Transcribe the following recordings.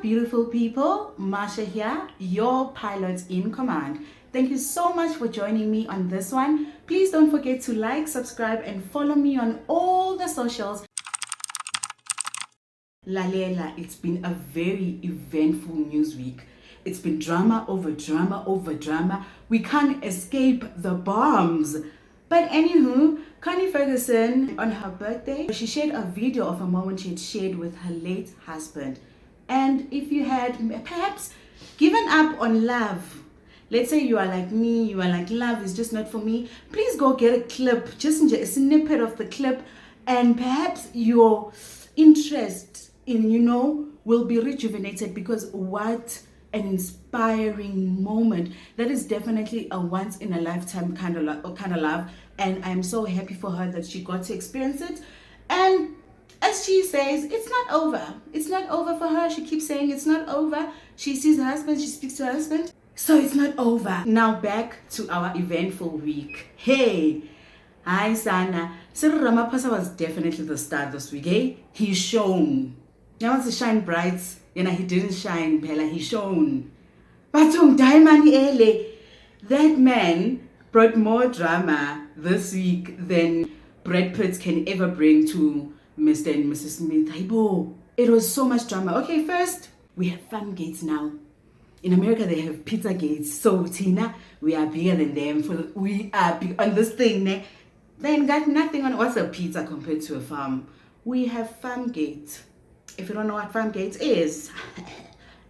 beautiful people. Marsha here, your pilot in command. Thank you so much for joining me on this one. Please don't forget to like, subscribe, and follow me on all the socials. Lalela, it's been a very eventful news week. It's been drama over drama over drama. We can't escape the bombs. But anywho, Connie Ferguson, on her birthday, she shared a video of a moment she had shared with her late husband. And if you had perhaps given up on love, let's say you are like me, you are like love is just not for me, please go get a clip, just a snippet of the clip, and perhaps your interest in, will be rejuvenated, because what an inspiring moment. That is definitely a once in a lifetime kind of love, and I'm so happy for her that she got to experience it. And as she says, it's not over. It's not over for her. She keeps saying it's not over. She sees her husband, she speaks to her husband. So it's not over. Now back to our eventful week. Hey, hi Sana. Cyril Ramaphosa was definitely the star this week, eh? He shone. Now wants to shine bright. He didn't shine, Bella. He shone. But Diamond Ele, that man brought more drama this week than Brad Pitt can ever bring to Mr. and Mrs. Smith. It was so much drama. Okay, first, we have fun gates now. In America, they have pizza gates. So, Tina, we are bigger than them. We are big on this thing. They ain't got nothing on. What's a pizza compared to a farm? We have farm gates. If you don't know what farm gates is,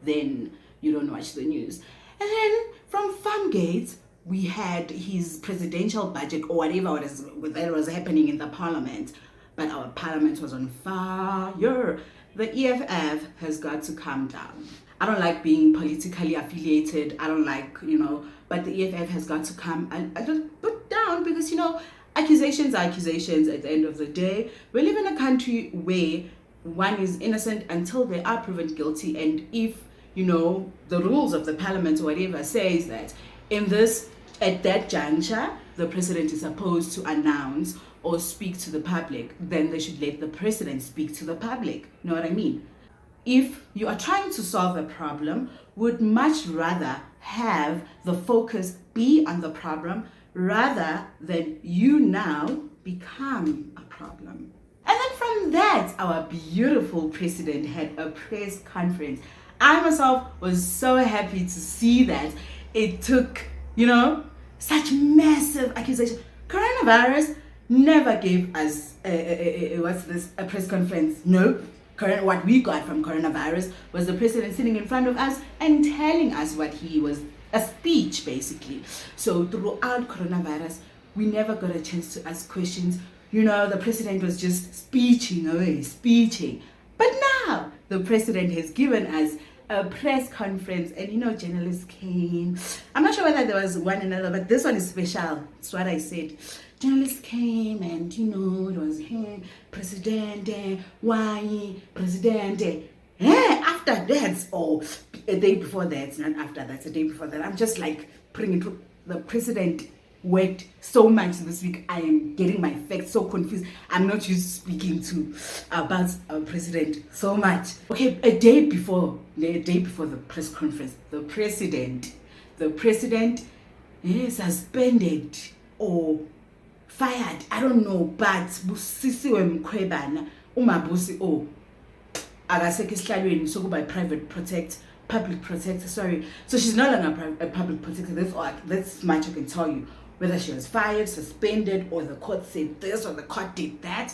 then you don't watch the news. And then from farm gates, we had his presidential budget or whatever that was happening in the parliament. But our parliament was on fire. The EFF has got to calm down. I don't like being politically affiliated. I don't like, but the EFF has got to calm down, because, accusations are accusations at the end of the day. We live in a country where one is innocent until they are proven guilty. And if, the rules of the parliament or whatever says that at that juncture, the president is supposed to announce or speak to the public, then they should let the president speak to the public. You know what I mean? If you are trying to solve a problem, would much rather have the focus be on the problem rather than you now become a problem. And then from that, our beautiful president had a press conference. I myself was so happy to see that it took, such massive accusation. Coronavirus never gave us a press conference. Nope. What we got from coronavirus was the president sitting in front of us and telling us what he was, a speech basically. So throughout coronavirus, we never got a chance to ask questions. The president was just speeching away. But now the president has given us a press conference, and journalists came. I'm not sure whether there was one another, but this one is special. It's what I said. Journalists came, and it was him, Presidente, why, Presidente. After that, or a day before that, not after that, a day before that, I'm just like putting it through. The president worked so much this week. I am getting my facts so confused. I'm not used to speaking about our president so much. Okay, a day before the press conference, the president suspended or fired, I don't know, but Busisiwe Mkhwebane, umabusi akasekho esihlalweni sokuba public protector, sorry. So she's no longer a public protector. That's much I can tell you. Whether she was fired, suspended, or the court said this or the court did that,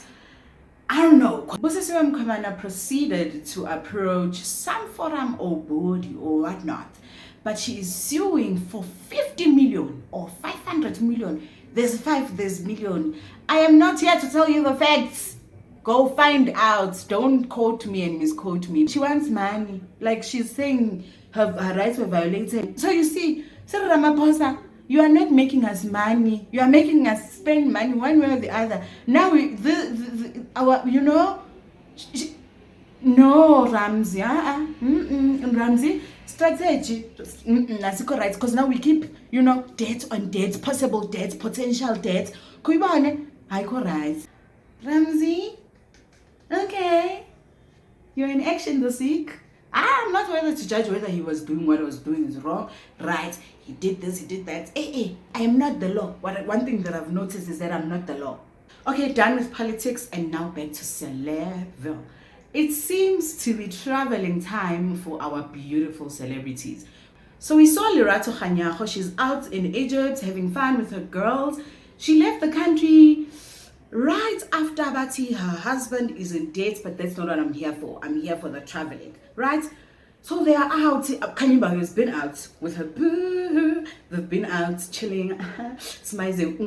I don't know. Busisiwe Mkhwebane proceeded to approach some forum or body or whatnot, but she is suing for 50 million or 500 million. There's million. I am not here to tell you the facts. Go find out. Don't quote me and misquote me. She wants money. Like she's saying her rights were violated. So you see, Cyril Ramaphosa, you are not making us money. You are making us spend money one way or the other. Now no, Ramsey. Ramsey, strategy. Right, because now we keep, debt on debt, possible debt, potential debt. Kuibane, I go right. Ramsey, okay. You're in action this week. I'm not whether to judge whether he was doing what he was doing is wrong, right? He did this, he did that. I am not the law. One thing that I've noticed is that I'm not the law. Okay, done with politics, and now back to Celebville. It seems to be traveling time for our beautiful celebrities. So we saw Lerato Kganyago. She's out in Egypt having fun with her girls. She left the country right after Bati, her husband is in debt, but that's not what I'm here for. I'm here for the traveling, right? So they are out. Kanyiba has been out with her boo. They've been out chilling. Smizing.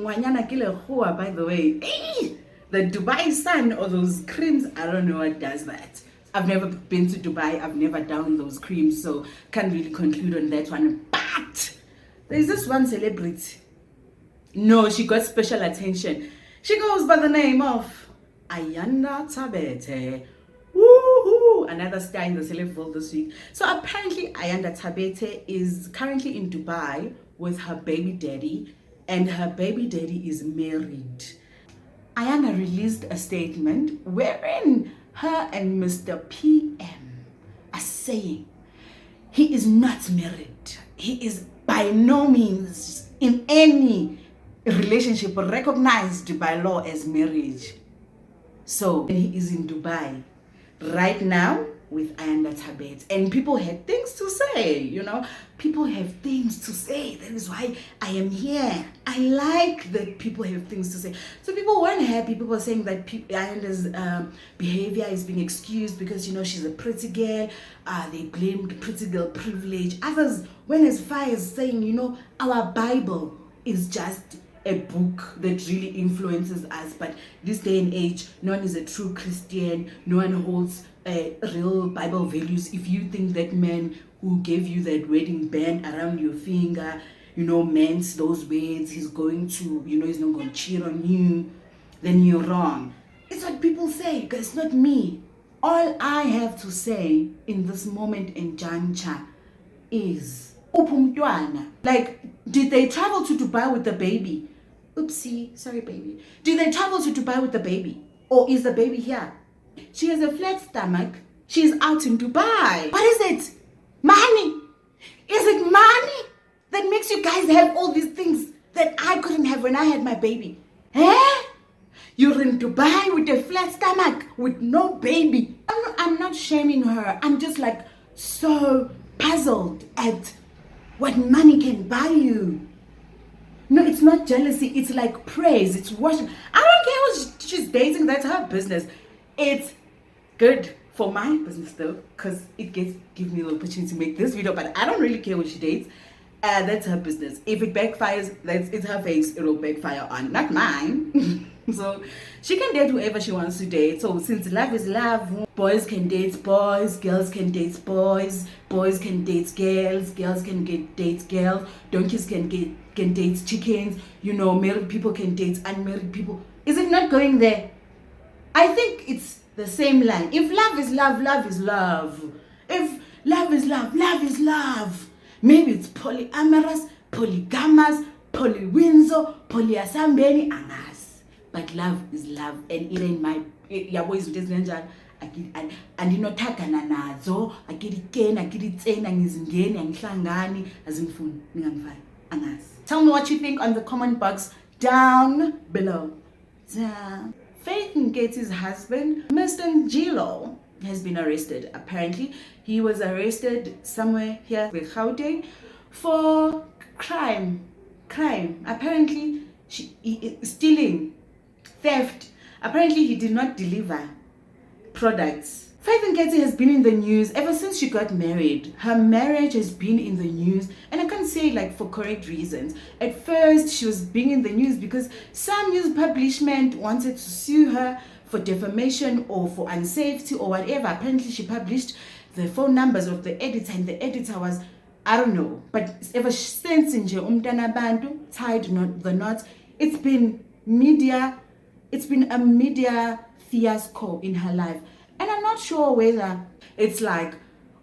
By the way, the Dubai sun or those creams, I don't know what does that. I've never been to Dubai. I've never done those creams, so can't really conclude on that one. But there's this one celebrity. No, she got special attention. She goes by the name of Ayanda Tabete. Woohoo! Another star in the celeb world this week. So apparently Ayanda Tabete is currently in Dubai with her baby daddy, and her baby daddy is married. Ayanda released a statement wherein her and Mr. PM are saying he is not married. He is by no means in any relationship recognized by law as marriage. So he is in Dubai right now with Ayanda Tabete, and people had things to say, people have things to say. That is why I am here. I like that people have things to say. So people weren't happy. People were saying that Ayanda's behavior is being excused because she's a pretty girl. They blamed pretty girl privilege. Others went as far as saying, our Bible is just a book that really influences us, but this day and age, no one is a true Christian. No one holds real Bible values. If you think that man who gave you that wedding band around your finger, meant those words, he's going to, he's not going to cheat on you, then you're wrong. It's what people say, because it's not me. All I have to say in this moment in juncture is, like, did they travel to Dubai with the baby? Oopsie, sorry baby. Did they travel to Dubai with the baby? Or is the baby here? She has a flat stomach. She's out in Dubai. What is it? Money. Is it money that makes you guys have all these things that I couldn't have when I had my baby? You're in Dubai with a flat stomach, with no baby. I'm not shaming her. I'm just like so puzzled at what money can buy you. No, it's not jealousy. It's like praise. It's worship. I don't care who she's dating. That's her business. It's good for my business though, because it gives me the opportunity to make this video. But I don't really care who she dates. That's her business. If it backfires, it's her face. It'll backfire on, not mine. So she can date whoever she wants to date. So since love is love, boys can date boys, girls can date boys, boys can date girls, girls can date girls, donkeys can date chickens, married people can date unmarried people. Is it not going there? I think it's the same line. If love is love, love is love. If love is love, love is love. Maybe it's polyamorous, polygamous, polywinzo, polyasambeni, angas. But love is love, and it ain't my yabo izinto ezinenjalo andinothagana nazo, akirikeni akiritseni angizingeni angihlangani azingifuni ningangifani angazi. Tell me what you think on the comment box down below. Faith Nkethi's husband, Mr. Njilo, has been arrested. Apparently, he was arrested somewhere here in Gauteng for crime. Apparently, stealing, theft. Apparently, he did not deliver products. Faith Nkethi has been in the news ever since she got married. Her marriage has been in the news, and I can't say for correct reasons. At first, she was being in the news because some news publishment wanted to sue her for defamation or for unsafety or whatever. Apparently, she published the phone numbers of the editor, and the editor was, I don't know. But ever since umntana bantu tied the knot, it's been a media fiasco in her life. And I'm not sure whether it's like,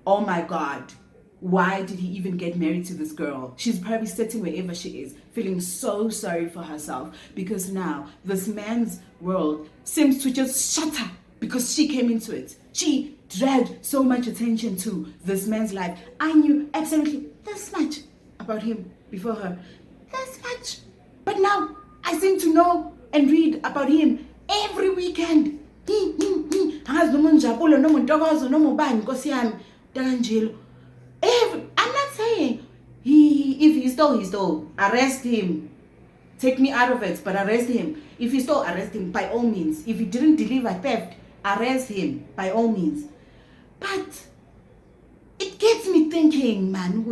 oh my God, why did he even get married to this girl? She's probably sitting wherever she is, feeling so sorry for herself because now this man's world seems to just shatter because she came into it. She dragged so much attention to this man's life. I knew absolutely this much about him before her. This much. But now I seem to know and read about him every weekend. I'm not saying if he stole, arrest him. Take me out of it, but arrest him. If he stole, arrest him by all means. If he didn't deliver theft, arrest him by all means. But it gets me thinking, man,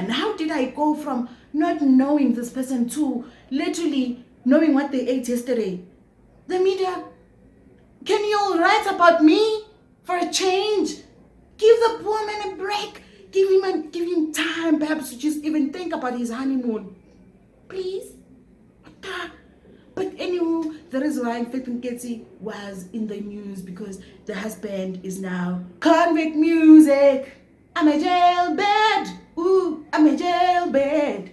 how did I go from not knowing this person to literally knowing what they ate yesterday? The media, can you all write about me for a change? Give the poor man a break. Give him time perhaps to just even think about his honeymoon. Please. But anywho, that is why Faith Nketsi was in the news, because the husband is now convict music. I'm a jailbird. Ooh, I'm a jailbird.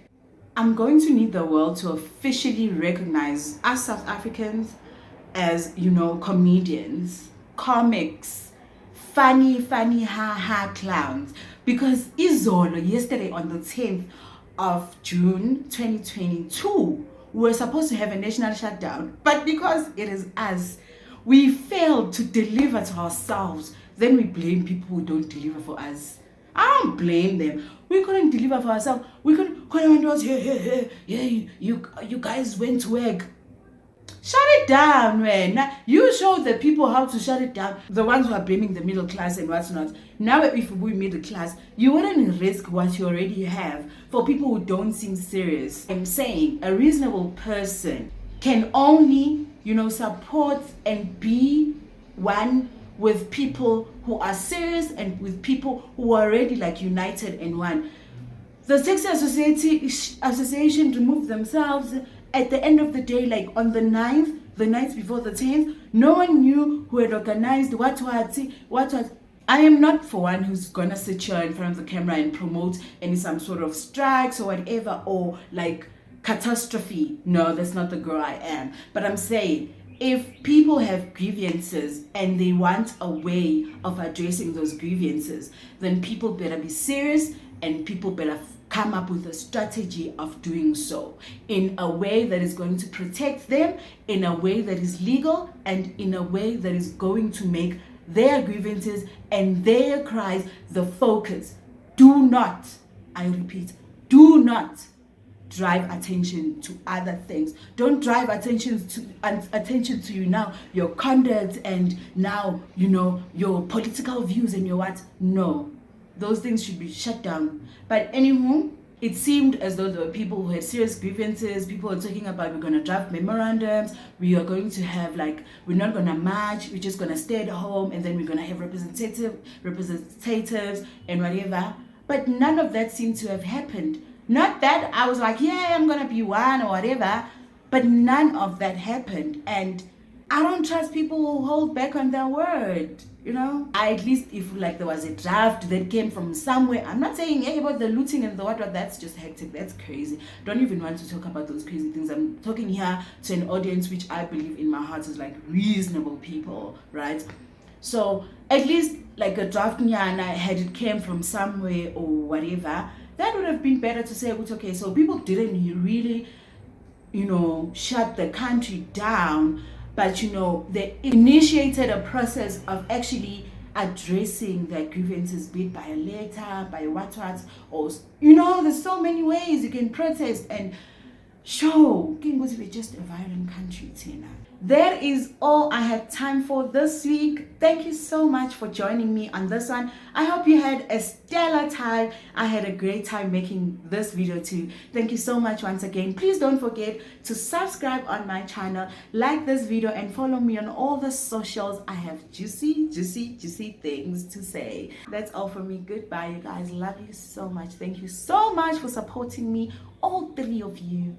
I'm going to need the world to officially recognize us South Africans as, comedians, comics, funny, ha clowns. Because Izolo, yesterday on the 10th of June 2022, we were supposed to have a national shutdown, but because it is us, we failed to deliver to ourselves. Then we blame people who don't deliver for us. I don't blame them. We couldn't deliver for ourselves. We couldn't do us, you guys went to work. Shut it down, man. You show the people how to shut it down. The ones who are blaming the middle class and what's not. Now, if we middle class, you wouldn't risk what you already have for people who don't seem serious. I'm saying a reasonable person can only, support and be one with people who are serious and with people who are already united and one. The Taxi Association removed themselves at the end of the day, on the 9th, the night before the 10th. No one knew who had organized what was. I am not for one who's gonna sit here in front of the camera and promote some sort of strikes or whatever, or catastrophe. No, that's not the girl I am. But I'm saying, if people have grievances and they want a way of addressing those grievances, then people better be serious and people better come up with a strategy of doing so in a way that is going to protect them, in a way that is legal, and in a way that is going to make their grievances and their cries the focus. Do not, I repeat, do not drive attention to other things. Don't drive attention to you now, your conduct, and now, your political views and your what. No, those things should be shut down. But anywho, it seemed as though there were people who had serious grievances. People were talking about, we're going to draft memorandums, we are going to have we're not going to march, we're just going to stay at home, and then we're going to have representatives and whatever. But none of that seemed to have happened. Not that I was like, yeah, I'm going to be one or whatever, but none of that happened. And I don't trust people who hold back on their word, At least if there was a draft that came from somewhere. I'm not saying about the looting and the what, that's just hectic. That's crazy. Don't even want to talk about those crazy things. I'm talking here to an audience which I believe in my heart is reasonable people, right? So at least a draft nyana, had it came from somewhere or whatever, that would have been better to say, okay, so people didn't really, shut the country down, but they initiated a process of actually addressing their grievances, be it by a letter, by what, or there's so many ways you can protest and show. We're just a violent country, Tina. That is all I had time for this week. Thank you so much for joining me on this one. I hope you had a stellar time. I had a great time making this video too. Thank you so much once again. Please don't forget to subscribe on my channel, like this video, and follow me on all the socials. I have juicy things to say. That's all from me. Goodbye, you guys. Love you so much. Thank you so much for supporting me, all three of you.